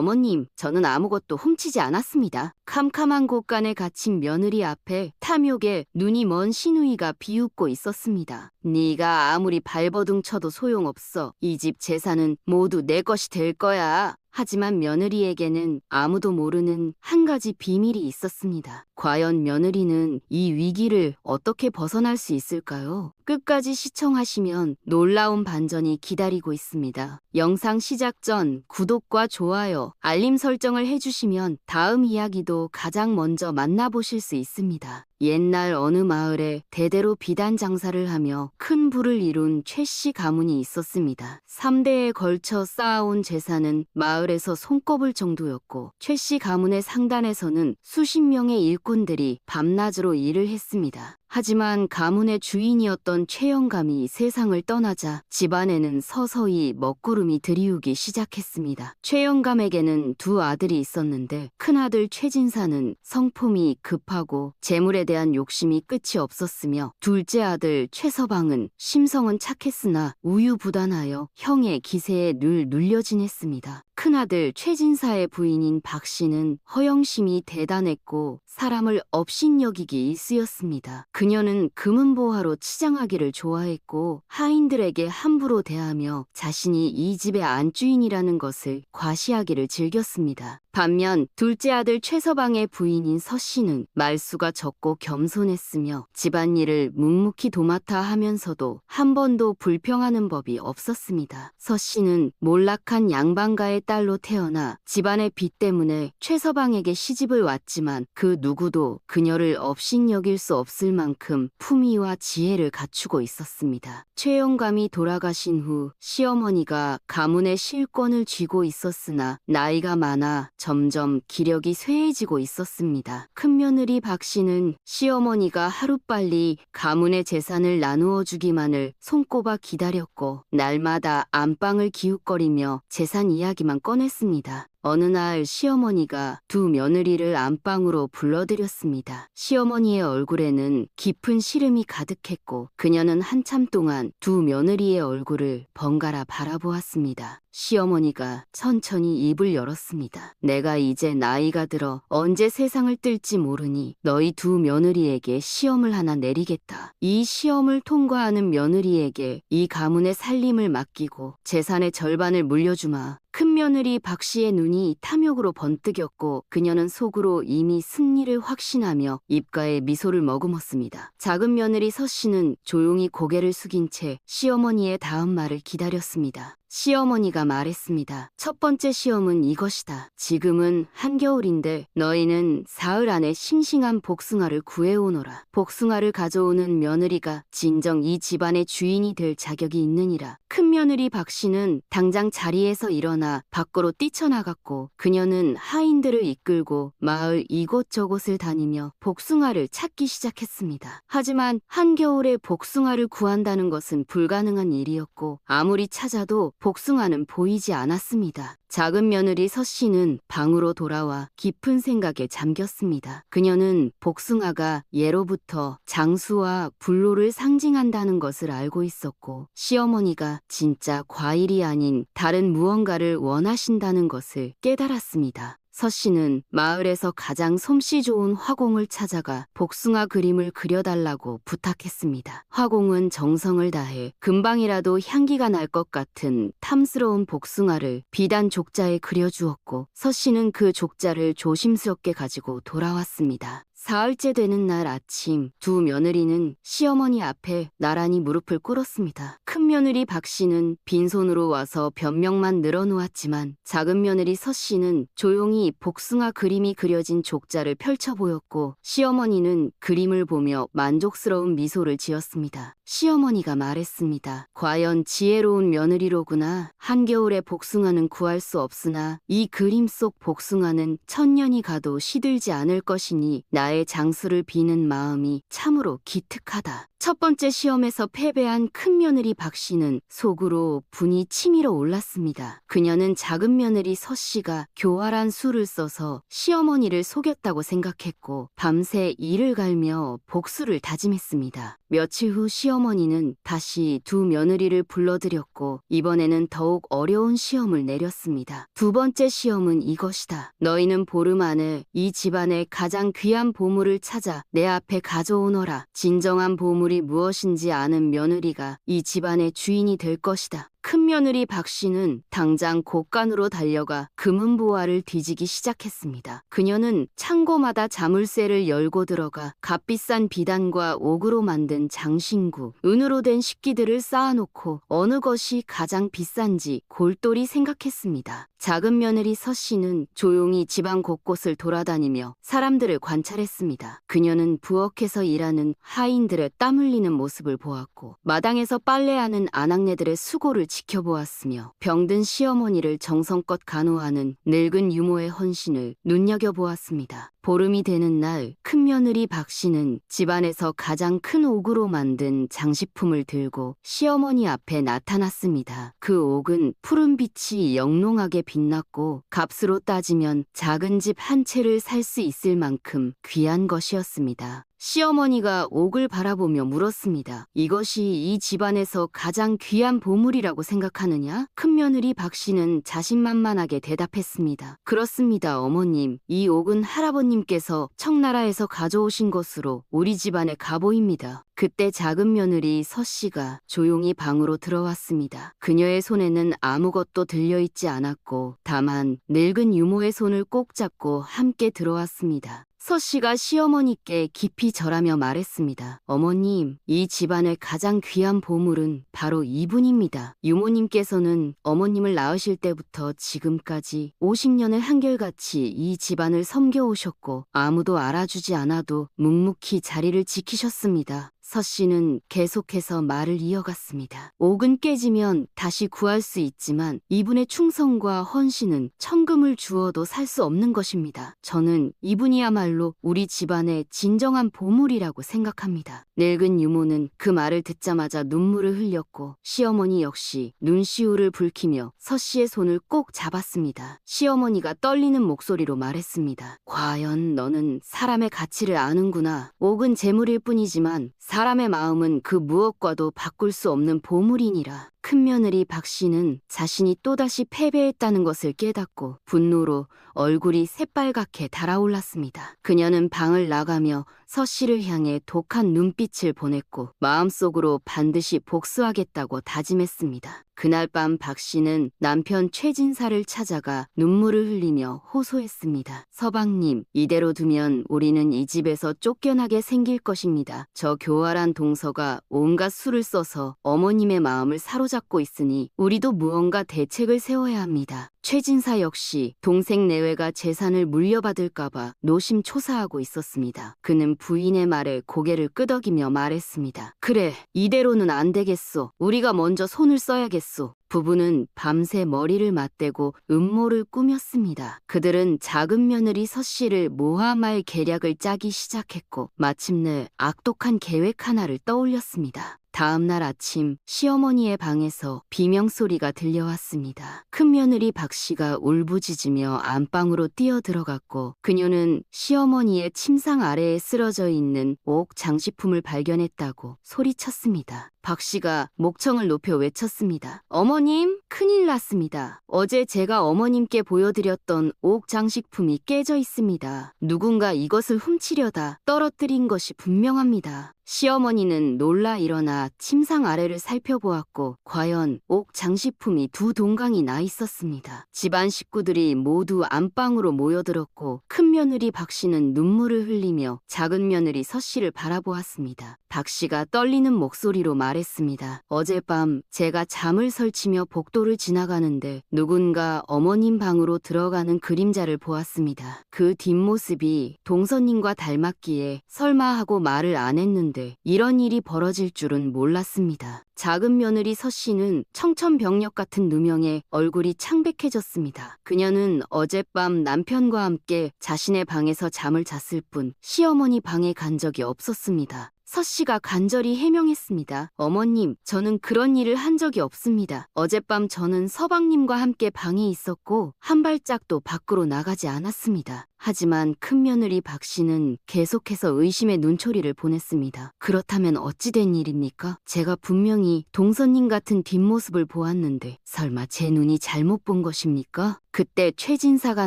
어머님, 저는 아무것도 훔치지 않았습니다. 캄캄한 곳간에 갇힌 며느리 앞에 탐욕에 눈이 먼 시누이가 비웃고 있었습니다. 네가 아무리 발버둥 쳐도 소용없어. 이 집 재산은 모두 내 것이 될 거야. 하지만 며느리에게는 아무도 모르는 한 가지 비밀이 있었습니다. 과연 며느리는 이 위기를 어떻게 벗어날 수 있을까요? 끝까지 시청하시면 놀라운 반전이 기다리고 있습니다. 영상 시작 전 구독과 좋아요, 알림 설정을 해주시면 다음 이야기도 가장 먼저 만나보실 수 있습니다. 옛날 어느 마을에 대대로 비단 장사를 하며 큰 부를 이룬 최씨 가문이 있었습니다. 3대에 걸쳐 쌓아온 재산은 마을에서 손꼽을 정도였고 최씨 가문의 상단에서는 수십 명의 일꾼들이 밤낮으로 일을 했습니다. 하지만 가문의 주인이었던 최영감이 세상을 떠나자 집안에는 서서히 먹구름이 들이우기 시작했습니다. 최영감에게는 두 아들이 있었는데 큰아들 최진사는 성품이 급하고 재물에 대한 욕심이 끝이 없었으며 둘째 아들 최서방은 심성은 착했으나 우유부단하여 형의 기세에 늘 눌려 지냈습니다. 큰아들 최진사의 부인인 박씨는 허영심이 대단했고 사람을 업신여기기 일쑤였습니다. 그녀는 금은보화로 치장하기를 좋아했고 하인들에게 함부로 대하며 자신이 이 집의 안주인이라는 것을 과시하기를 즐겼습니다. 반면 둘째 아들 최서방의 부인인 서씨는 말수가 적고 겸손했으며 집안일을 묵묵히 도맡아 하면서도 한 번도 불평하는 법이 없었습니다. 서씨는 몰락한 양반가의 딸로 태어나 집안의 빚 때문에 최서방에게 시집을 왔지만 그 누구도 그녀를 업신여길 수 없을 만큼 품위와 지혜를 갖추고 있었습니다. 최영감이 돌아가신 후 시어머니가 가문의 실권을 쥐고 있었으나 나이가 많아 점점 기력이 쇠해지고 있었습니다. 큰며느리 박씨는 시어머니가 하루빨리 가문의 재산을 나누어 주기만을 손꼽아 기다렸고 날마다 안방을 기웃거리며 재산 이야기만 꺼냈습니다. 어느 날 시어머니가 두 며느리를 안방으로 불러들였습니다. 시어머니의 얼굴에는 깊은 시름이 가득했고 그녀는 한참 동안 두 며느리의 얼굴을 번갈아 바라보았습니다. 시어머니가 천천히 입을 열었습니다. 내가 이제 나이가 들어 언제 세상을 뜰지 모르니 너희 두 며느리에게 시험을 하나 내리겠다. 이 시험을 통과하는 며느리에게 이 가문의 살림을 맡기고 재산의 절반을 물려주마. 큰며느리 박씨의 눈이 탐욕으로 번뜩였고 그녀는 속으로 이미 승리를 확신하며 입가에 미소를 머금었습니다. 작은 며느리 서씨는 조용히 고개를 숙인 채 시어머니의 다음 말을 기다렸습니다. 시어머니가 말했습니다. 첫 번째 시험은 이것이다. 지금은 한겨울인데 너희는 사흘 안에 싱싱한 복숭아를 구해오너라. 복숭아를 가져오는 며느리가 진정 이 집안의 주인이 될 자격이 있느니라. 큰며느리 박씨는 당장 자리에서 일어나 밖으로 뛰쳐나갔고 그녀는 하인들을 이끌고 마을 이곳저곳을 다니며 복숭아를 찾기 시작했습니다. 하지만 한겨울에 복숭아를 구한다는 것은 불가능한 일이었고 아무리 찾아도 복숭아는 보이지 않았습니다. 작은 며느리 서씨는 방으로 돌아와 깊은 생각에 잠겼습니다. 그녀는 복숭아가 예로부터 장수와 불로를 상징한다는 것을 알고 있었고 시어머니가 진짜 과일이 아닌 다른 무언가를 원하신다는 것을 깨달았습니다. 서씨는 마을에서 가장 솜씨 좋은 화공을 찾아가 복숭아 그림을 그려달라고 부탁했습니다. 화공은 정성을 다해 금방이라도 향기가 날 것 같은 탐스러운 복숭아를 비단 족자에 그려주었고 서씨는 그 족자를 조심스럽게 가지고 돌아왔습니다. 사흘째 되는 날 아침 두 며느리는 시어머니 앞에 나란히 무릎을 꿇었습니다. 큰 며느리 박씨는 빈손으로 와서 변명만 늘어놓았지만 작은 며느리 서씨는 조용히 복숭아 그림이 그려진 족자를 펼쳐 보였고 시어머니는 그림을 보며 만족스러운 미소를 지었습니다. 시어머니가 말했습니다. 과연 지혜로운 며느리로구나. 한겨울에 복숭아는 구할 수 없으나 이 그림 속 복숭아는 천년이 가도 시들지 않을 것이니 나의 장수를 비는 마음이 참으로 기특하다. 첫 번째 시험에서 패배한 큰며느리 박 씨는 속으로 분이 치밀어 올랐습니다. 그녀는 작은 며느리 서 씨가 교활한 수를 써서 시어머니를 속였다고 생각했고 밤새 이를 갈며 복수를 다짐했습니다. 며칠 후 시어머니는 다시 두 며느리를 불러들였고 이번에는 더욱 어려운 시험을 내렸습니다. 두 번째 시험은 이것이다. 너희는 보름 안에 이 집안의 가장 귀한 보물을 찾아 내 앞에 가져오너라. 진정한 보물이 무엇인지 아는 며느리가 이 집안의 주인이 될 것이다. 큰며느리 박 씨는 당장 곳간으로 달려가 금은보화를 뒤지기 시작했습니다. 그녀는 창고마다 자물쇠를 열고 들어가 값비싼 비단과 옥으로 만든 장신구, 은으로 된 식기들을 쌓아놓고 어느 것이 가장 비싼지 골똘히 생각했습니다. 작은 며느리 서 씨는 조용히 집안 곳곳을 돌아다니며 사람들을 관찰했습니다. 그녀는 부엌에서 일하는 하인들의 땀 흘리는 모습을 보았고 마당에서 빨래하는 아낙네들의 수고를 지켜보았으며 병든 시어머니를 정성껏 간호하는 늙은 유모의 헌신을 눈여겨보았습니다. 보름이 되는 날 큰며느리 박 씨는 집안에서 가장 큰 옥으로 만든 장식품을 들고 시어머니 앞에 나타났습니다. 그 옥은 푸른 빛이 영롱하게 빛났고 값으로 따지면 작은 집 한 채를 살 수 있을 만큼 귀한 것이었습니다. 시어머니가 옥을 바라보며 물었습니다. 이것이 이 집안에서 가장 귀한 보물이라고 생각하느냐? 큰며느리 박 씨는 자신만만하게 대답했습니다. 그렇습니다, 어머님. 이 옥은 할아버님께서 청나라에서 가져오신 것으로 우리 집안의 가보입니다. 그때 작은 며느리 서 씨가 조용히 방으로 들어왔습니다. 그녀의 손에는 아무것도 들려있지 않았고 다만 늙은 유모의 손을 꼭 잡고 함께 들어왔습니다. 서 씨가 시어머니께 깊이 절하며 말했습니다. 어머님, 이 집안의 가장 귀한 보물은 바로 이분입니다. 유모님께서는 어머님을 낳으실 때부터 지금까지 50년을 한결같이 이 집안을 섬겨오셨고 아무도 알아주지 않아도 묵묵히 자리를 지키셨습니다. 서 씨는 계속해서 말을 이어갔습니다. 옥은 깨지면 다시 구할 수 있지만 이분의 충성과 헌신은 천금을 주어도 살 수 없는 것입니다. 저는 이분이야말로 우리 집안의 진정한 보물이라고 생각합니다. 늙은 유모는 그 말을 듣자마자 눈물을 흘렸고 시어머니 역시 눈시울을 붉히며 서 씨의 손을 꼭 잡았습니다. 시어머니가 떨리는 목소리로 말했습니다. 과연 너는 사람의 가치를 아는구나. 옥은 재물일 뿐이지만 사람의 마음은 그 무엇과도 바꿀 수 없는 보물이니라. 큰며느리 박 씨는 자신이 또다시 패배했다는 것을 깨닫고 분노로 얼굴이 새빨갛게 달아올랐습니다. 그녀는 방을 나가며 서 씨를 향해 독한 눈빛을 보냈고 마음속으로 반드시 복수하겠다고 다짐했습니다. 그날 밤 박 씨는 남편 최진사를 찾아가 눈물을 흘리며 호소했습니다. 서방님, 이대로 두면 우리는 이 집에서 쫓겨나게 생길 것입니다. 저 교활한 동서가 온갖 수를 써서 어머님의 마음을 사로잡고 있으니 우리도 무언가 대책을 세워야 합니다. 최진사 역시 동생 내외가 재산을 물려받을까봐 노심초사하고 있었습니다. 그는 부인의 말에 고개를 끄덕이며 말했습니다. 그래, 이대로는 안 되겠소. 우리가 먼저 손을 써야겠소. 부부는 밤새 머리를 맞대고 음모를 꾸몄습니다. 그들은 작은 며느리 서 씨를 모함할 계략을 짜기 시작했고 마침내 악독한 계획 하나를 떠올렸습니다. 다음 날 아침 시어머니의 방에서 비명소리가 들려왔습니다. 큰며느리 박 씨가 울부짖으며 안방으로 뛰어들어갔고 그녀는 시어머니의 침상 아래에 쓰러져 있는 옥 장식품을 발견했다고 소리쳤습니다. 박 씨가 목청을 높여 외쳤습니다. 어머님, 큰일 났습니다. 어제 제가 어머님께 보여드렸던 옥 장식품이 깨져 있습니다. 누군가 이것을 훔치려다 떨어뜨린 것이 분명합니다. 시어머니는 놀라 일어나 침상 아래를 살펴보았고 과연 옥 장식품이 두 동강이 나 있었습니다. 집안 식구들이 모두 안방으로 모여들었고 큰며느리 박 씨는 눈물을 흘리며 작은 며느리 서 씨를 바라보았습니다. 박 씨가 떨리는 목소리로 말했습니다. 어젯밤 제가 잠을 설치며 복도를 지나가는데 누군가 어머님 방으로 들어가는 그림자를 보았습니다. 그 뒷모습이 동서님과 닮았기에 설마 하고 말을 안 했는데 이런 일이 벌어질 줄은 몰랐습니다. 작은 며느리 서 씨는 청천벽력 같은 누명에 얼굴이 창백해졌습니다. 그녀는 어젯밤 남편과 함께 자신의 방에서 잠을 잤을 뿐 시어머니 방에 간 적이 없었습니다. 서 씨가 간절히 해명했습니다. 어머님, 저는 그런 일을 한 적이 없습니다. 어젯밤 저는 서방님과 함께 방에 있었고 한 발짝도 밖으로 나가지 않았습니다. 하지만 큰며느리 박 씨는 계속해서 의심의 눈초리를 보냈습니다. 그렇다면 어찌 된 일입니까? 제가 분명히 동서님 같은 뒷모습을 보았는데 설마 제 눈이 잘못 본 것입니까? 그때 최진사가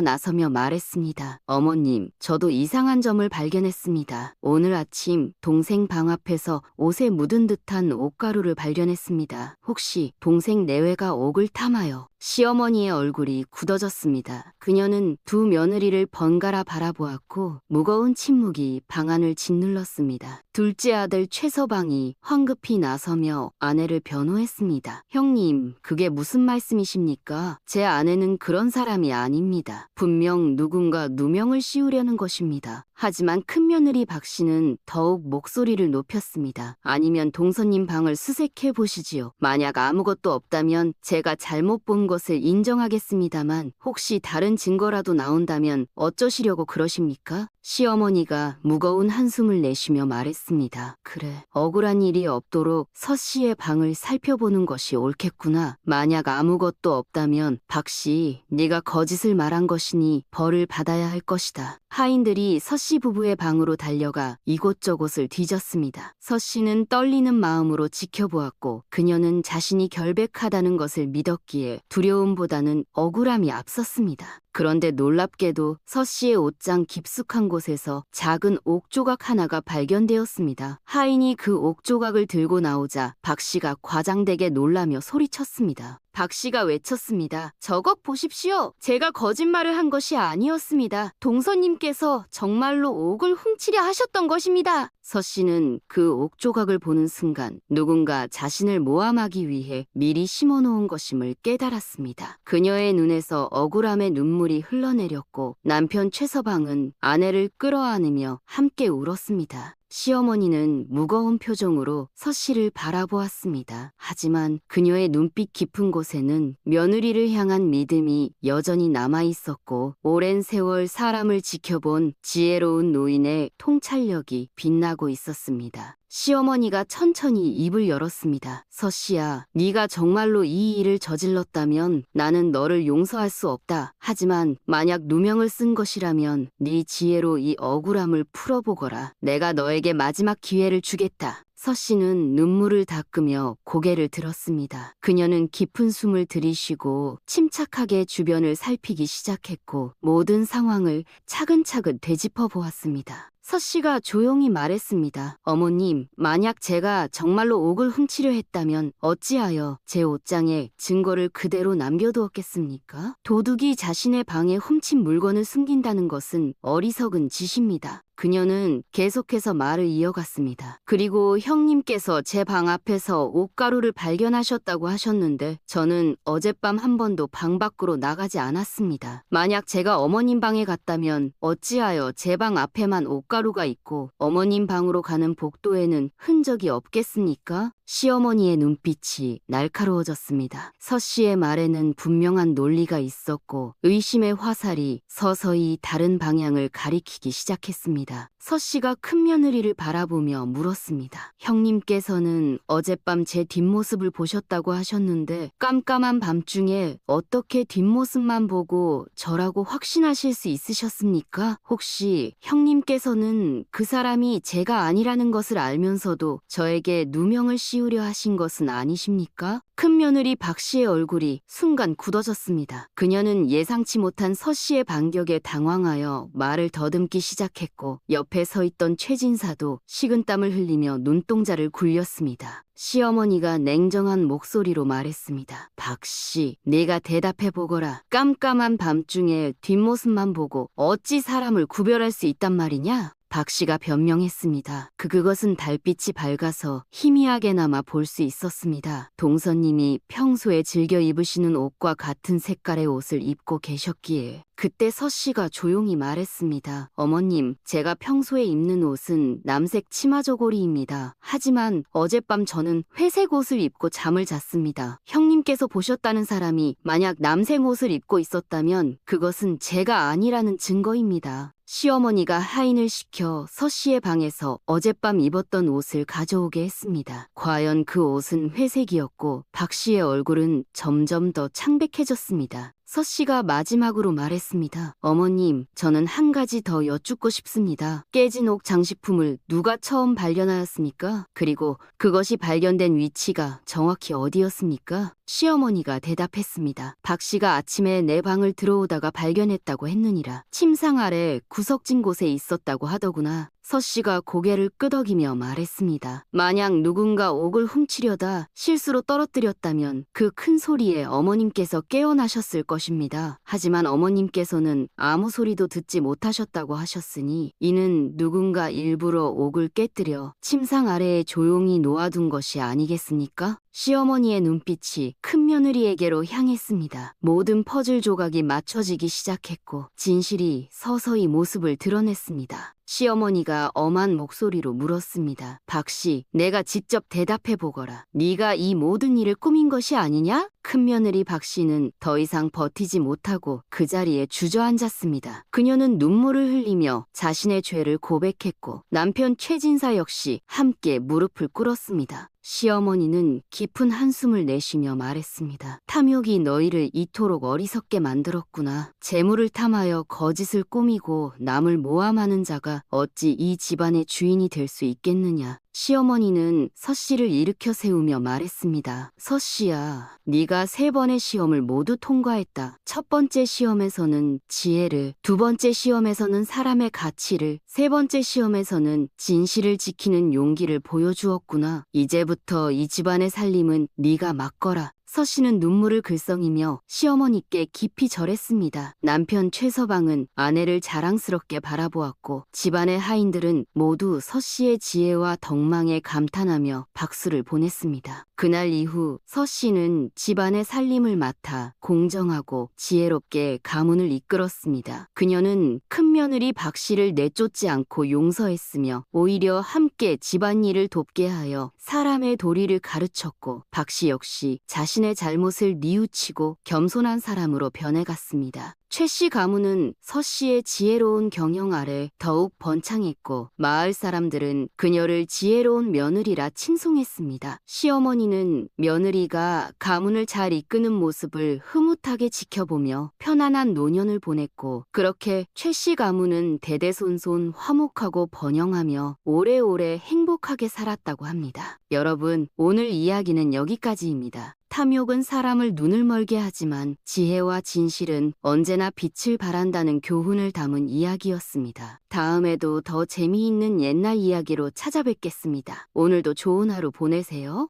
나서며 말했습니다. 어머님, 저도 이상한 점을 발견했습니다. 오늘 아침 동생 방 앞에서 옷에 묻은 듯한 옷가루를 발견했습니다. 혹시 동생 내외가 옥을 탐하여 시어머니의 얼굴이 굳어졌습니다. 그녀는 두 며느리를 번갈아 바라보았고 무거운 침묵이 방안을 짓눌렀습니다. 둘째 아들 최서방이 황급히 나서며 아내를 변호했습니다. 형님, 그게 무슨 말씀이십니까? 제 아내는 그런 사람이 아닙니다. 분명 누군가 누명을 씌우려는 것입니다. 하지만 큰며느리 박 씨는 더욱 목소리를 높였습니다. 아니면 동서님 방을 수색해 보시지요. 만약 아무것도 없다면 제가 잘못 본 것을 인정하겠습니다만 혹시 다른 증거라도 나온다면 어쩌시려고 그러십니까? 시어머니가 무거운 한숨을 내쉬며 말했습니다. 그래, 억울한 일이 없도록 서 씨의 방을 살펴보는 것이 옳겠구나. 만약 아무것도 없다면 박 씨, 네가 거짓을 말한 것이니 벌을 받아야 할 것이다. 하인들이 서 씨 부부의 방으로 달려가 이곳저곳을 뒤졌습니다. 서 씨는 떨리는 마음으로 지켜보았고 그녀는 자신이 결백하다는 것을 믿었기에 두려움보다는 억울함이 앞섰습니다. 그런데 놀랍게도 서 씨의 옷장 깊숙한 곳에서 작은 옥조각 하나가 발견되었습니다. 하인이 그 옥조각을 들고 나오자 박 씨가 과장되게 놀라며 소리쳤습니다. 박 씨가 외쳤습니다. 저것 보십시오. 제가 거짓말을 한 것이 아니었습니다. 동서님께서 정말로 옥을 훔치려 하셨던 것입니다. 서 씨는 그 옥조각을 보는 순간 누군가 자신을 모함하기 위해 미리 심어놓은 것임을 깨달았습니다. 그녀의 눈에서 억울함의 눈물이 흘러내렸고 남편 최서방은 아내를 끌어안으며 함께 울었습니다. 시어머니는 무거운 표정으로 서 씨를 바라보았습니다. 하지만 그녀의 눈빛 깊은 곳에는 며느리를 향한 믿음이 여전히 남아있었고 오랜 세월 사람을 지켜본 지혜로운 노인의 통찰력이 빛나고 있었습니다. 시어머니가 천천히 입을 열었습니다. 서 씨야, 네가 정말로 이 일을 저질렀다면 나는 너를 용서할 수 없다. 하지만 만약 누명을 쓴 것이라면 네 지혜로 이 억울함을 풀어보거라. 내가 너에게 마지막 기회를 주겠다. 서 씨는 눈물을 닦으며 고개를 들었습니다. 그녀는 깊은 숨을 들이쉬고 침착하게 주변을 살피기 시작했고 모든 상황을 차근차근 되짚어 보았습니다. 서 씨가 조용히 말했습니다. 어머님, 만약 제가 정말로 옥을 훔치려 했다면 어찌하여 제 옷장에 증거를 그대로 남겨두었겠습니까? 도둑이 자신의 방에 훔친 물건을 숨긴다는 것은 어리석은 짓입니다. 그녀는 계속해서 말을 이어갔습니다. 그리고 형님께서 제 방 앞에서 옷가루를 발견하셨다고 하셨는데 저는 어젯밤 한 번도 방 밖으로 나가지 않았습니다. 만약 제가 어머님 방에 갔다면 어찌하여 제 방 앞에만 옷가루가 있고 어머님 방으로 가는 복도에는 흔적이 없겠습니까? 시어머니의 눈빛이 날카로워졌습니다. 서 씨의 말에는 분명한 논리가 있었고 의심의 화살이 서서히 다른 방향을 가리키기 시작했습니다. 서 씨가 큰며느리를 바라보며 물었습니다. 형님께서는 어젯밤 제 뒷모습을 보셨다고 하셨는데 깜깜한 밤중에 어떻게 뒷모습만 보고 저라고 확신하실 수 있으셨습니까? 혹시 형님께서는 그 사람이 제가 아니라는 것을 알면서도 저에게 누명을 씌우려 하신 것은 아니십니까? 큰며느리 박 씨의 얼굴이 순간 굳어졌습니다. 그녀는 예상치 못한 서 씨의 반격에 당황하여 말을 더듬기 시작했고 옆에 서 있던 최진사도 식은땀을 흘리며 눈동자를 굴렸습니다. 시어머니가 냉정한 목소리로 말했습니다. 박 씨, 네가 대답해보거라. 깜깜한 밤중에 뒷모습만 보고 어찌 사람을 구별할 수 있단 말이냐? 박 씨가 변명했습니다. 그것은 달빛이 밝아서 희미하게나마 볼 수 있었습니다. 동서님이 평소에 즐겨 입으시는 옷과 같은 색깔의 옷을 입고 계셨기에. 그때 서 씨가 조용히 말했습니다. 어머님, 제가 평소에 입는 옷은 남색 치마 저고리입니다. 하지만 어젯밤 저는 회색 옷을 입고 잠을 잤습니다. 형님께서 보셨다는 사람이 만약 남색 옷을 입고 있었다면 그것은 제가 아니라는 증거입니다. 시어머니가 하인을 시켜 서 씨의 방에서 어젯밤 입었던 옷을 가져오게 했습니다. 과연 그 옷은 회색이었고 박 씨의 얼굴은 점점 더 창백해졌습니다. 서 씨가 마지막으로 말했습니다. 어머님, 저는 한 가지 더 여쭙고 싶습니다. 깨진 옥 장식품을 누가 처음 발견하였습니까? 그리고 그것이 발견된 위치가 정확히 어디였습니까? 시어머니가 대답했습니다. 박 씨가 아침에 내 방을 들어오다가 발견했다고 했느니라. 침상 아래 구석진 곳에 있었다고 하더구나. 서 씨가 고개를 끄덕이며 말했습니다. 만약 누군가 옥을 훔치려다 실수로 떨어뜨렸다면 그 큰 소리에 어머님께서 깨어나셨을 것입니다. 하지만 어머님께서는 아무 소리도 듣지 못하셨다고 하셨으니 이는 누군가 일부러 옥을 깨뜨려 침상 아래에 조용히 놓아둔 것이 아니겠습니까? 시어머니의 눈빛이 큰며느리에게로 향했습니다. 모든 퍼즐 조각이 맞춰지기 시작했고 진실이 서서히 모습을 드러냈습니다. 시어머니가 엄한 목소리로 물었습니다. 박 씨, 내가 직접 대답해 보거라. 네가 이 모든 일을 꾸민 것이 아니냐? 큰며느리 박 씨는 더 이상 버티지 못하고 그 자리에 주저앉았습니다. 그녀는 눈물을 흘리며 자신의 죄를 고백했고 남편 최진사 역시 함께 무릎을 꿇었습니다. 시어머니는 깊은 한숨을 내쉬며 말했습니다. 탐욕이 너희를 이토록 어리석게 만들었구나. 재물을 탐하여 거짓을 꾸미고 남을 모함하는 자가 어찌 이 집안의 주인이 될 수 있겠느냐. 시어머니는 서 씨를 일으켜 세우며 말했습니다. 서 씨야, 네가 3번의 시험을 모두 통과했다. 첫 번째 시험에서는 지혜를, 두 번째 시험에서는 사람의 가치를, 세 번째 시험에서는 진실을 지키는 용기를 보여주었구나. 이제부터 이 집안의 살림은 네가 맡거라. 서 씨는 눈물을 글썽이며 시어머니께 깊이 절했습니다. 남편 최서방은 아내를 자랑스럽게 바라보았고 집안의 하인들은 모두 서 씨의 지혜와 덕망에 감탄하며 박수를 보냈습니다. 그날 이후 서 씨는 집안의 살림을 맡아 공정하고 지혜롭게 가문을 이끌었습니다. 그녀는 큰며느리 박 씨를 내쫓지 않고 용서했으며 오히려 함께 집안일을 돕게 하여 사람의 도리를 가르쳤고 박 씨 역시 자신의 잘못을 뉘우치고 겸손한 사람으로 변해갔습니다. 최 씨 가문은 서 씨의 지혜로운 경영 아래 더욱 번창했고 마을 사람들은 그녀를 지혜로운 며느리라 칭송했습니다. 시어머니는 며느리가 가문을 잘 이끄는 모습을 흐뭇하게 지켜보며 편안한 노년을 보냈고 그렇게 최 씨 가문은 대대손손 화목하고 번영하며 오래오래 행복하게 살았다고 합니다. 여러분, 오늘 이야기는 여기까지입니다. 탐욕은 사람을 눈을 멀게 하지만 지혜와 진실은 언제나 빛을 발한다는 교훈을 담은 이야기였습니다. 다음에도 더 재미있는 옛날 이야기로 찾아뵙겠습니다. 오늘도 좋은 하루 보내세요.